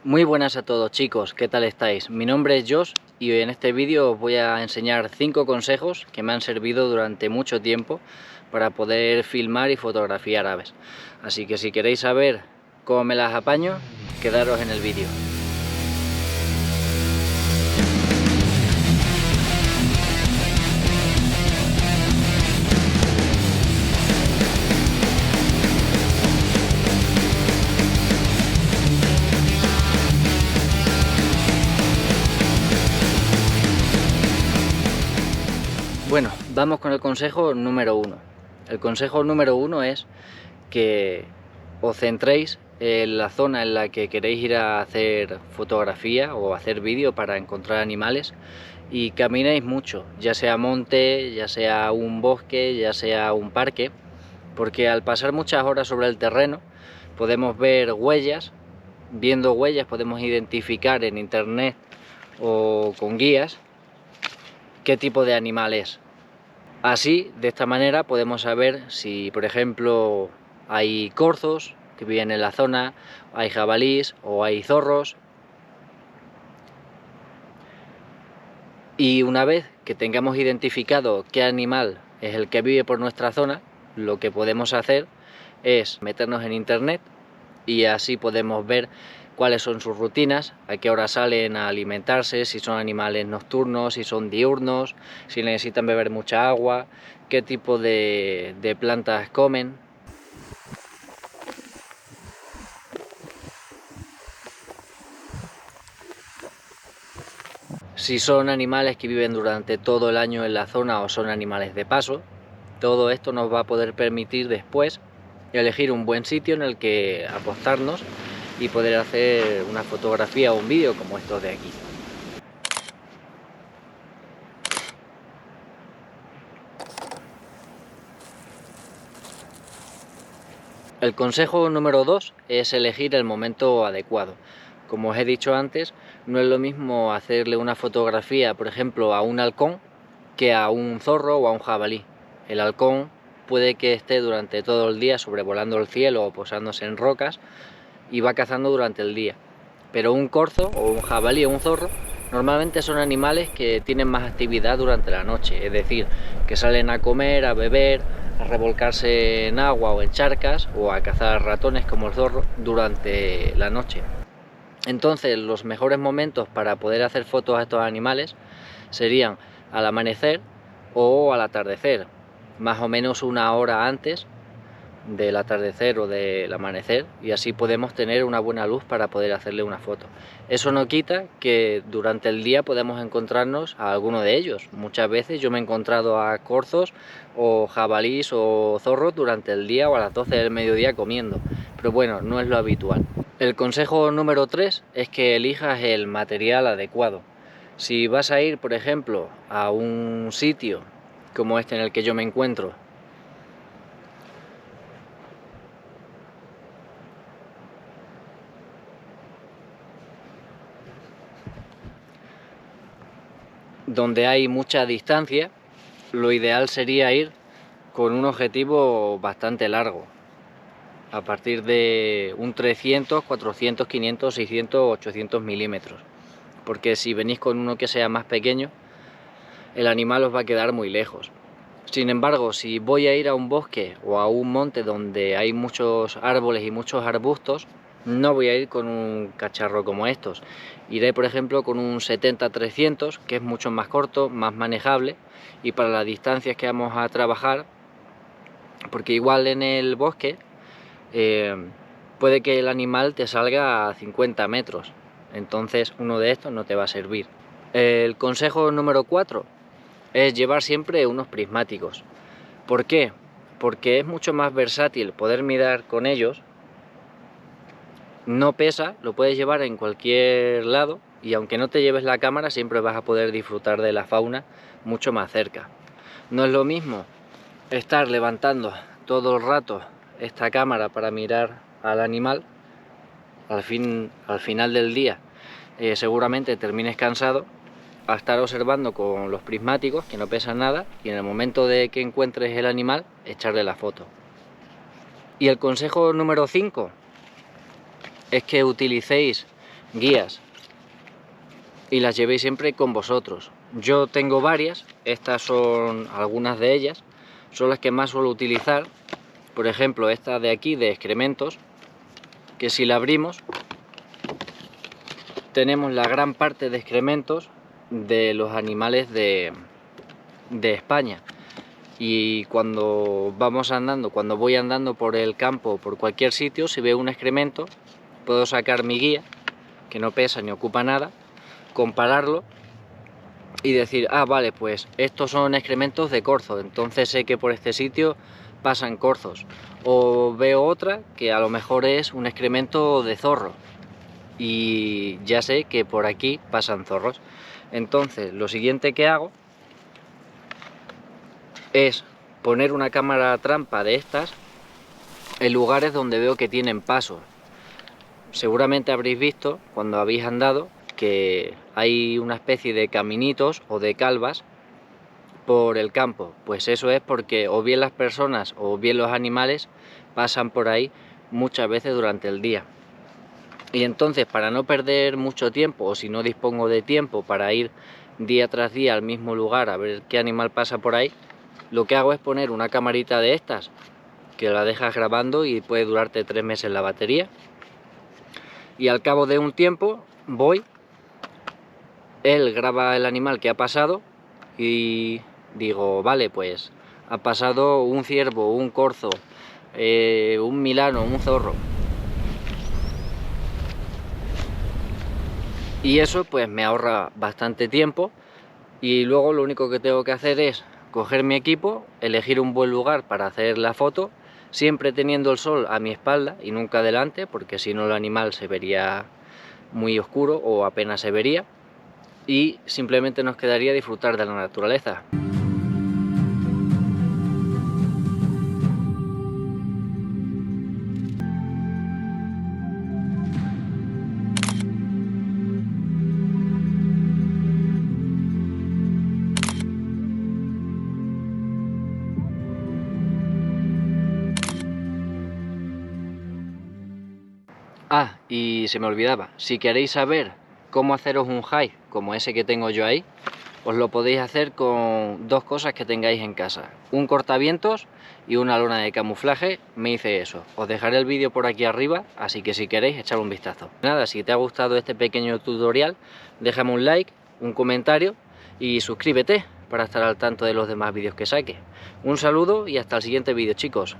Muy buenas a todos chicos, ¿qué tal estáis? Mi nombre es Josh y en este vídeo os voy a enseñar 5 consejos que me han servido durante mucho tiempo para poder filmar y fotografiar aves. Así que si queréis saber cómo me las apaño, quedaros en el vídeo. Bueno, vamos con el consejo número 1. El consejo número 1 es que os centréis en la zona en la que queréis ir a hacer fotografía o hacer vídeo para encontrar animales y caminéis mucho, ya sea monte, ya sea un bosque, ya sea un parque, porque al pasar muchas horas sobre el terreno podemos ver huellas. Viendo huellas podemos identificar en internet o con guías qué tipo de animal es. Así, de esta manera podemos saber si, por ejemplo, hay corzos que viven en la zona, hay jabalíes o hay zorros. Y una vez que tengamos identificado qué animal es el que vive por nuestra zona, lo que podemos hacer es meternos en internet y así podemos ver cuáles son sus rutinas, a qué hora salen a alimentarse, si son animales nocturnos, si son diurnos, si necesitan beber mucha agua, qué tipo de plantas comen. Si son animales que viven durante todo el año en la zona o son animales de paso. Todo esto nos va a poder permitir después elegir un buen sitio en el que apostarnos y poder hacer una fotografía o un vídeo como estos de aquí. El consejo número 2 es elegir el momento adecuado. Como os he dicho antes, no es lo mismo hacerle una fotografía, por ejemplo, a un halcón que a un zorro o a un jabalí. El halcón puede que esté durante todo el día sobrevolando el cielo o posándose en rocas y va cazando durante el día. Pero un corzo o un jabalí o un zorro normalmente son animales que tienen más actividad durante la noche, es decir, que salen a comer, a beber, a revolcarse en agua o en charcas o a cazar ratones como el zorro durante la noche. Entonces los mejores momentos para poder hacer fotos a estos animales serían al amanecer o al atardecer, más o menos una hora antes del atardecer o del amanecer, y así podemos tener una buena luz para poder hacerle una foto. Eso no quita que durante el día podemos encontrarnos a alguno de ellos. Muchas veces yo me he encontrado a corzos o jabalís o zorros durante el día o a las 12 del mediodía comiendo, pero bueno, no es lo habitual. El consejo número 3 es que elijas el material adecuado. Si vas a ir, por ejemplo, a un sitio como este en el que yo me encuentro, donde hay mucha distancia, lo ideal sería ir con un objetivo bastante largo, a partir de un 300, 400, 500, 600, 800 milímetros, porque si venís con uno que sea más pequeño, el animal os va a quedar muy lejos. Sin embargo, si voy a ir a un bosque o a un monte donde hay muchos árboles y muchos arbustos, no voy a ir con un cacharro como estos. Iré, por ejemplo, con un 70-300, que es mucho más corto, más manejable, y para las distancias que vamos a trabajar, porque igual en el bosque puede que el animal te salga a 50 metros, entonces uno de estos no te va a servir. El consejo número 4 es llevar siempre unos prismáticos. ¿Por qué? Porque es mucho más versátil poder mirar con ellos. No pesa, lo puedes llevar en cualquier lado y aunque no te lleves la cámara siempre vas a poder disfrutar de la fauna mucho más cerca. No es lo mismo estar levantando todo el rato esta cámara para mirar al animal. Al final del día seguramente termines cansado, a estar observando con los prismáticos que no pesan nada y en el momento de que encuentres el animal echarle la foto. Y el consejo número 5 es que utilicéis guías y las llevéis siempre con vosotros. Yo tengo varias, estas son algunas de ellas, son las que más suelo utilizar. Por ejemplo, esta de aquí de excrementos, que si la abrimos tenemos la gran parte de excrementos de los animales de España. Y cuando voy andando por el campo o por cualquier sitio, si veo un excremento, puedo sacar mi guía, que no pesa ni ocupa nada, compararlo y decir, ah, vale, pues estos son excrementos de corzo, entonces sé que por este sitio pasan corzos. O veo otra que a lo mejor es un excremento de zorro y ya sé que por aquí pasan zorros. Entonces lo siguiente que hago es poner una cámara trampa de estas en lugares donde veo que tienen pasos. Seguramente habréis visto cuando habéis andado que hay una especie de caminitos o de calvas por el campo. Pues eso es porque o bien las personas o bien los animales pasan por ahí muchas veces durante el día. Y entonces, para no perder mucho tiempo, o si no dispongo de tiempo para ir día tras día al mismo lugar a ver qué animal pasa por ahí, lo que hago es poner una camarita de estas que la dejas grabando y puede durarte 3 meses la batería. Y al cabo de un tiempo voy, él graba el animal que ha pasado y digo, vale, pues ha pasado un ciervo, un corzo, un milano, un zorro. Y eso pues me ahorra bastante tiempo y luego lo único que tengo que hacer es coger mi equipo, elegir un buen lugar para hacer la foto, siempre teniendo el sol a mi espalda y nunca delante, porque si no el animal se vería muy oscuro o apenas se vería, y simplemente nos quedaría disfrutar de la naturaleza. Ah, y se me olvidaba, si queréis saber cómo haceros un hike como ese que tengo yo ahí, os lo podéis hacer con dos cosas que tengáis en casa, un cortavientos y una lona de camuflaje. Me hice eso. Os dejaré el vídeo por aquí arriba, así que si queréis echar un vistazo. Nada, si te ha gustado este pequeño tutorial, déjame un like, un comentario y suscríbete para estar al tanto de los demás vídeos que saque. Un saludo y hasta el siguiente vídeo, chicos.